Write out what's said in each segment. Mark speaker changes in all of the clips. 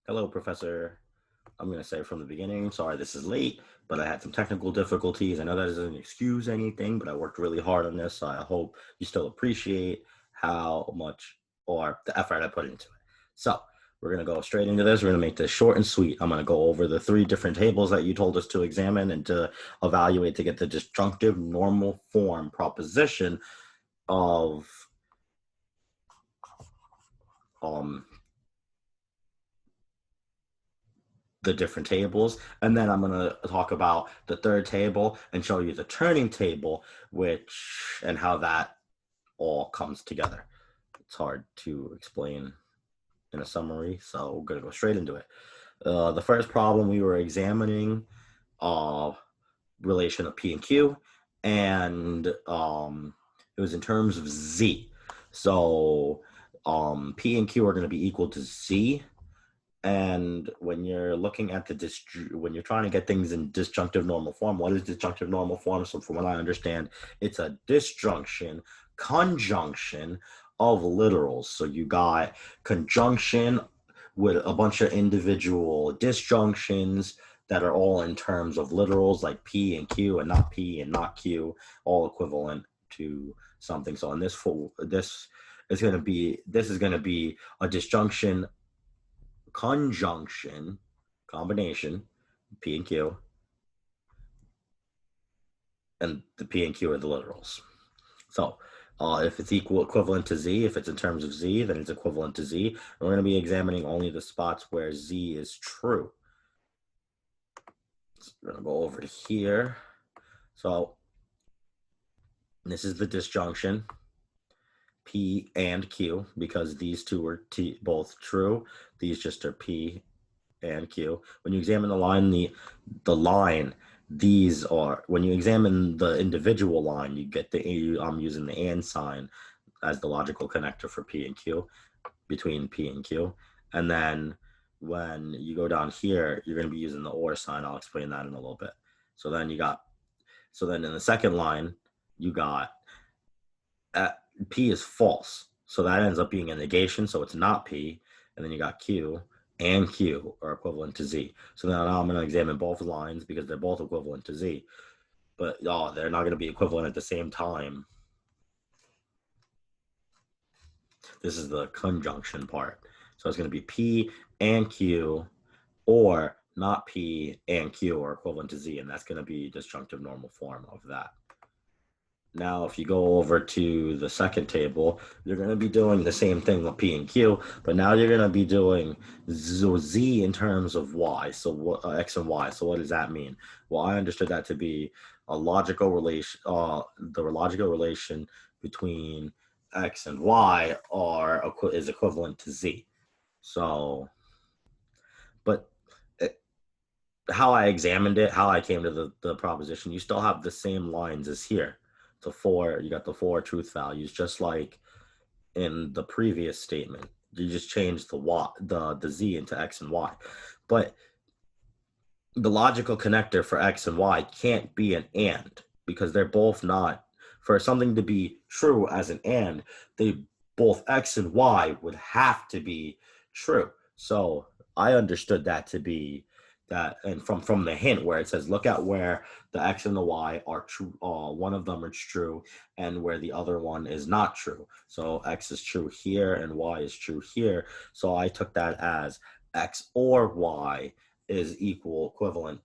Speaker 1: Hello, Professor. I'm going to say from the beginning, sorry this is late, but I had some technical difficulties. I know that doesn't excuse anything, but I worked really hard on this, so I hope you still appreciate how much or the effort I put into it. So we're going to go straight into this. We're going to make this short and sweet. I'm going to go over the three different tables that you told us to examine and to evaluate to get the disjunctive normal form proposition of um, the different tables. And then I'm going to talk about the third table and show you the turning table, and how that all comes together. It's hard to explain in a summary, so we're going to go straight into it. The first problem we were examining, relation of P and Q, and it was in terms of Z. So P and Q are going to be equal to Z. And when you're looking at when you're trying to get things in disjunctive normal form, what is disjunctive normal form? So from what I understand, it's a disjunction, conjunction of literals. So you got conjunction with a bunch of individual disjunctions that are all in terms of literals like P and Q and not Q, all equivalent to something. So in this is going to be a disjunction conjunction, combination, P and Q, and the P and Q are the literals. So if it's equivalent to Z, if it's in terms of Z, then it's equivalent to Z. And we're going to be examining only the spots where Z is true. So we're going to go over to here. So this is the disjunction, P and Q, because these two are both true. These just are P and Q. When you examine the line, the line, these are, when you examine the individual line, you get I'm using the and sign as the logical connector for P and Q, between P and Q. And then when you go down here, you're going to be using the or sign. I'll explain that in a little bit. So then in the second line, you got P is false. So that ends up being a negation. So it's not P. And then you got Q and Q are equivalent to Z. So now I'm going to examine both lines because they're both equivalent to Z. But they're not going to be equivalent at the same time. This is the conjunction part. So it's going to be P and Q, or not P and Q are equivalent to Z. And that's going to be disjunctive normal form of that. Now, if you go over to the second table, you're going to be doing the same thing with P and Q, but now you're going to be doing Z in terms of Y, so what, X and Y. So what does that mean? Well, I understood that to be a logical relation, the logical relation between X and Y is equivalent to Z. So, but how I examined it, how I came to the proposition, you still have the same lines as here. You got the four truth values, just like in the previous statement. You just changed the Z into X and Y. But the logical connector for X and Y can't be an and, because they're both not. For something to be true as an and, both X and Y would have to be true. So I understood that to be that, and from the hint where it says, look at where the X and the Y are true, one of them is true, and where the other one is not true. So X is true here and Y is true here. So I took that as X or Y is equivalent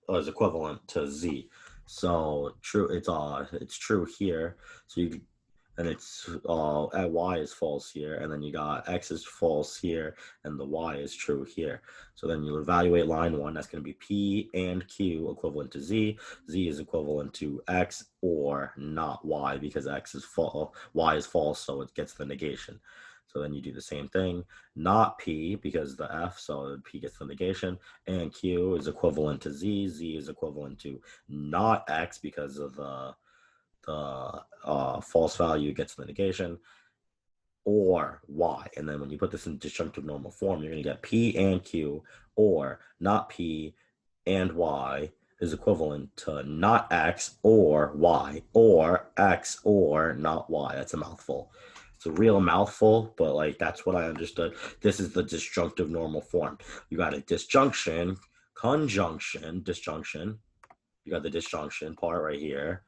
Speaker 1: to Z. So true, it's true here. So it's at Y is false here, and then you got X is false here, and the Y is true here. So then you evaluate line one. That's going to be P and Q equivalent to Z. Z is equivalent to X or not Y, because X is false, Y is false, so it gets the negation. So then you do the same thing, not P because the F, so P gets the negation, and Q is equivalent to Z. Z is equivalent to not X because of the false value gets the negation, or Y. And then when you put this in disjunctive normal form, you're going to get P and Q, or not P and Y, is equivalent to not X or Y, or X or not Y. That's a mouthful. It's a real mouthful, but like that's what I understood. This is the disjunctive normal form. You got a disjunction, conjunction, disjunction. You got the disjunction part right here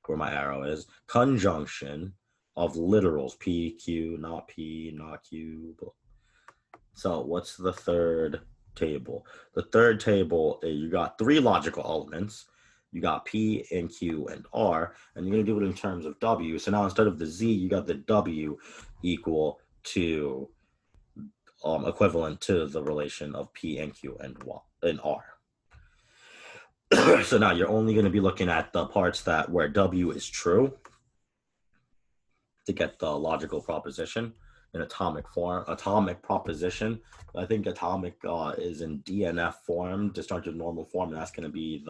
Speaker 1: where my arrow is. Conjunction of literals, P, Q, not Q. So what's the third table? The third table, you got three logical elements. You got P and Q and R, and you're going to do it in terms of W. So now instead of the Z, you got the W equal to equivalent to the relation of P and Q and R. So now you're only going to be looking at the parts that where W is true to get the logical proposition in atomic form. Atomic proposition, I think atomic is in DNF form, disjunctive normal form, and that's going to be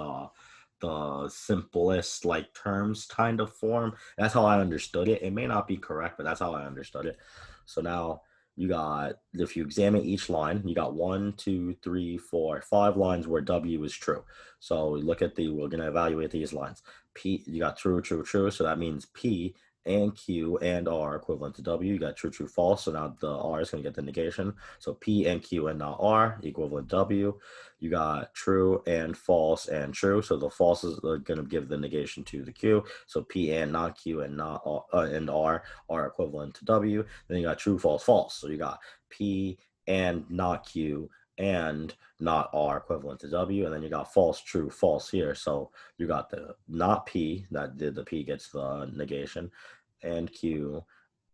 Speaker 1: the simplest like terms kind of form. That's how I understood it. It may not be correct, but that's how I understood it. So now you got, if you examine each line, you got 1, 2, 3, 4, 5 lines where W is true. So look at we're going to evaluate these lines. P, you got true, true, true. So that means P and Q and R equivalent to W. You got true, true, false. So now the R is going to get the negation. So P and Q and not R equivalent to W. You got true and false and true. So the false is going to give the negation to the Q. So P and not Q and not and R are equivalent to W. Then you got true, false, false. So you got P and not Q and not R equivalent to W, and then you got false, true, false here. So you got the not P, that the P gets the negation, and Q,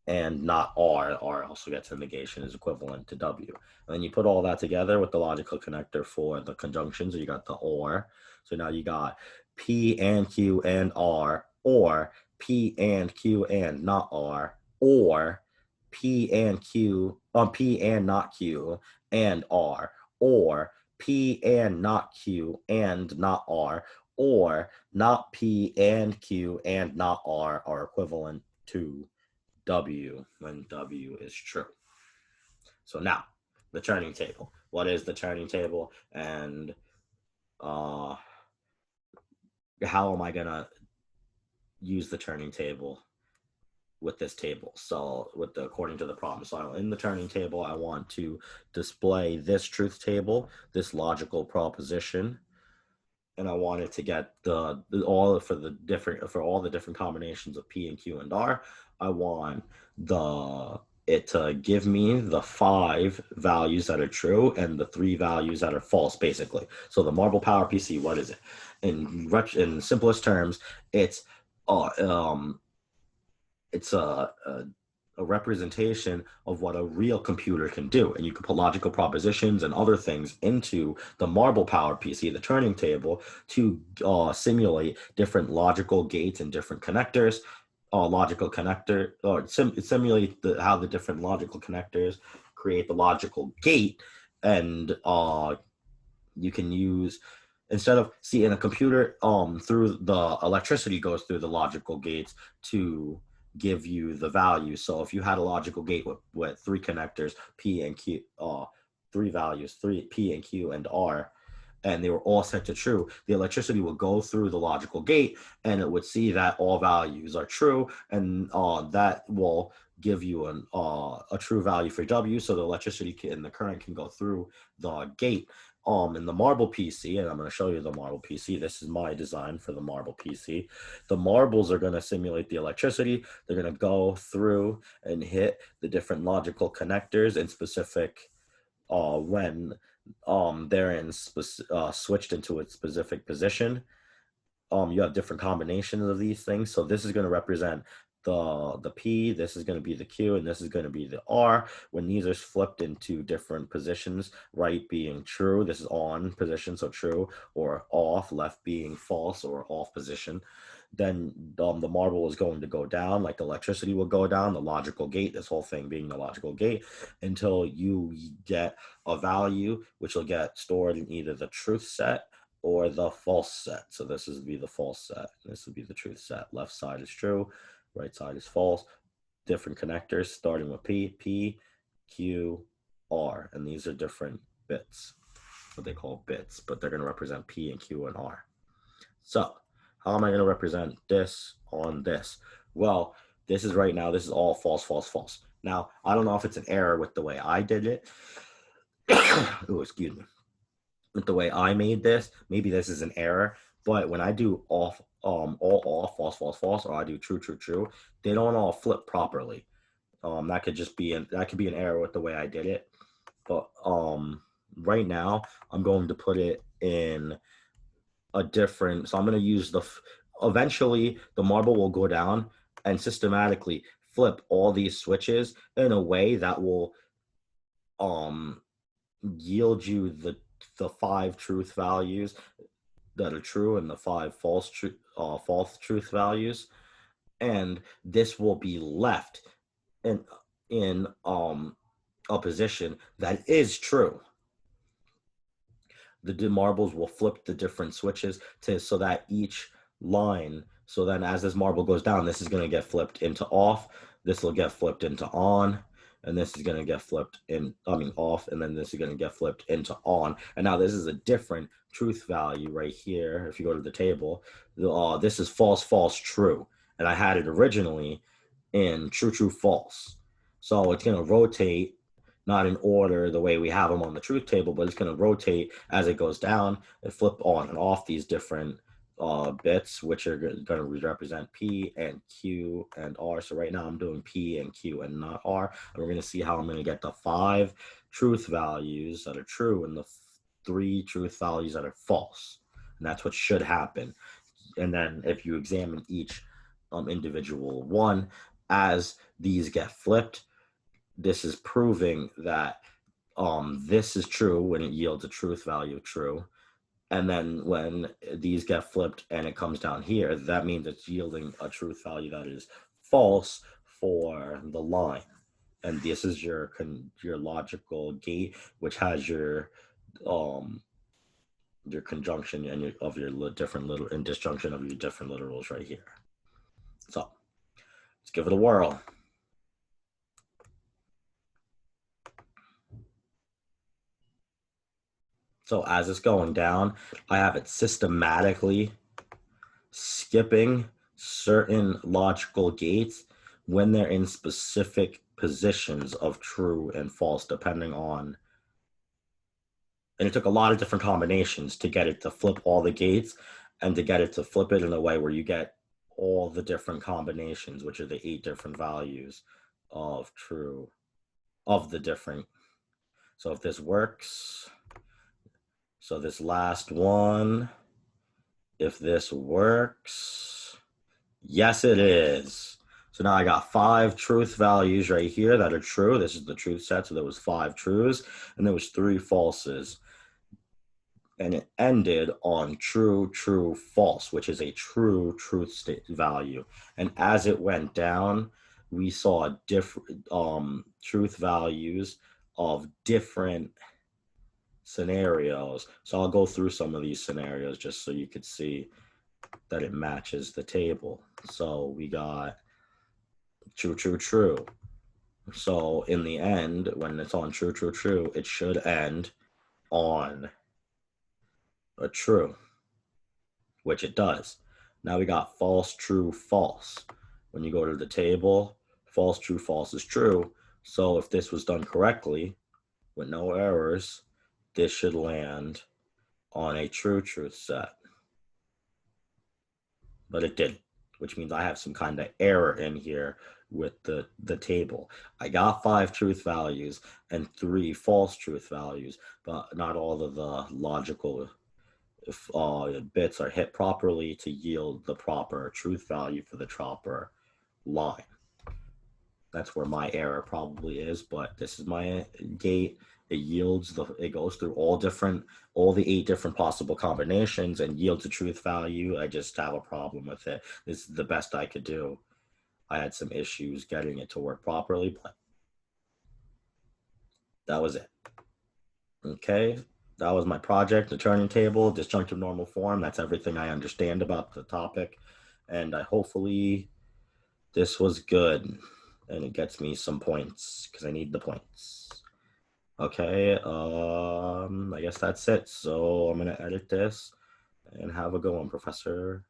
Speaker 1: and not R. R also gets a negation, is equivalent to W. And then you put all that together with the logical connector for the conjunction, so you got the OR. So now you got P and Q and R, or P and Q and not R, or P and Q, P and not Q and R, or P and not Q and not R, or not P and Q and not R are equivalent to W when W is true. So now, the turning table. What is the turning table, and how am I going to use the turning table with this table? So according to the problem. So in the turning table, I want to display this truth table, this logical proposition, and I wanted to get all the different combinations of P and Q and R. I want it to give me the 5 values that are true and the 3 values that are false, basically. So the marble power PC, what is it? In simplest terms, it's a representation of what a real computer can do. And you can put logical propositions and other things into the marble power PC, the turning table, to simulate different logical gates and different connectors, simulate how the different logical connectors create the logical gate. And you can use, instead of in a computer, through the electricity goes through the logical gates to give you the value. So if you had a logical gate with 3 connectors, P and Q, 3 values, 3 P and Q and R, and they were all set to true, the electricity will go through the logical gate and it would see that all values are true, and that will give you a true value for W, so the electricity and the current can go through the gate. In the marble PC, and I'm going to show you the marble PC. This is my design for the marble PC. The marbles are going to simulate the electricity. They're going to go through and hit the different logical connectors in specific when they're switched into its specific position. You have different combinations of these things. So this is going to represent the P, this is going to be the Q, and this is going to be the R. When these are flipped into different positions, right being true, this is on position, so true, or off, left being false or off position, then the marble is going to go down, like electricity will go down, the logical gate, this whole thing being the logical gate, until you get a value, which will get stored in either the truth set or the false set. So this would be the false set. This would be the truth set. Left side is true, right side is false. Different connectors starting with P, Q, R. And these are different bits, what they call bits, but they're going to represent P and Q and R. So how am I going to represent this on this? Well, this is right now, this is all false, false, false. Now, I don't know if it's an error with the way I did it. Oh, excuse me. With the way I made this, maybe this is an error, but when I do all off, false, false, false, or I do true, true, true, they don't all flip properly. That could just be that could be an error with the way I did it. But right now I'm going to put it in a different. So I'm going to use eventually the marble will go down and systematically flip all these switches in a way that will um yield you the 5 truth values that are true and the 5 false truth values, and this will be left in a position that is true. The marbles will flip the different switches so that each line, so then as this marble goes down, this is going to get flipped into off, this will get flipped into on, and this is going to get flipped off, and then this is going to get flipped into on. And now this is a different truth value right here. If you go to the table, this is false, false, true, and I had it originally in true, true, false. So it's going to rotate, not in order the way we have them on the truth table, but it's going to rotate as it goes down and flip on and off these different bits, which are going to represent P and Q and R. So right now I'm doing P and Q and not R. And we're going to see how I'm going to get the 5 truth values that are true and the 3 truth values that are false. And that's what should happen. And then if you examine each individual one, as these get flipped, this is proving that this is true when it yields a truth value of true. And then when these get flipped and it comes down here, that means it's yielding a truth value that is false for the line. And this is your logical gate, which has your conjunction and your different little and disjunction of your different literals right here. So let's give it a whirl. So as it's going down, I have it systematically skipping certain logical gates when they're in specific positions of true and false, depending on. And it took a lot of different combinations to get it to flip all the gates and to get it to flip it in a way where you get all the different combinations, which are the 8 different values of true of the different. So if this works, so this last one, if this works, yes, it is. So now I got 5 truth values right here that are true. This is the truth set. So there was 5 truths and there was 3 falses. And it ended on true, true, false, which is a true truth state value. And as it went down, we saw different truth values of different scenarios. So I'll go through some of these scenarios just so you could see that it matches the table. So we got true, true, true. So in the end, when it's on true, true, true, it should end on a true, which it does. Now we got false, true, false. When you go to the table, false, true, false is true. So if this was done correctly with no errors, this should land on a true truth set. But it didn't, which means I have some kind of error in here with the table. I got 5 truth values and 3 false truth values, but not all of the logical bits are hit properly to yield the proper truth value for the proper line. That's where my error probably is, but this is my gate. It yields it goes through all the 8 different possible combinations and yields a truth value. I just have a problem with it. This is the best I could do. I had some issues getting it to work properly, but that was it. Okay, that was my project, the turning table, disjunctive normal form. That's everything I understand about the topic, and hopefully this was good and it gets me some points because I need the points. Okay, I guess that's it. So I'm gonna edit this And have a good one, Professor.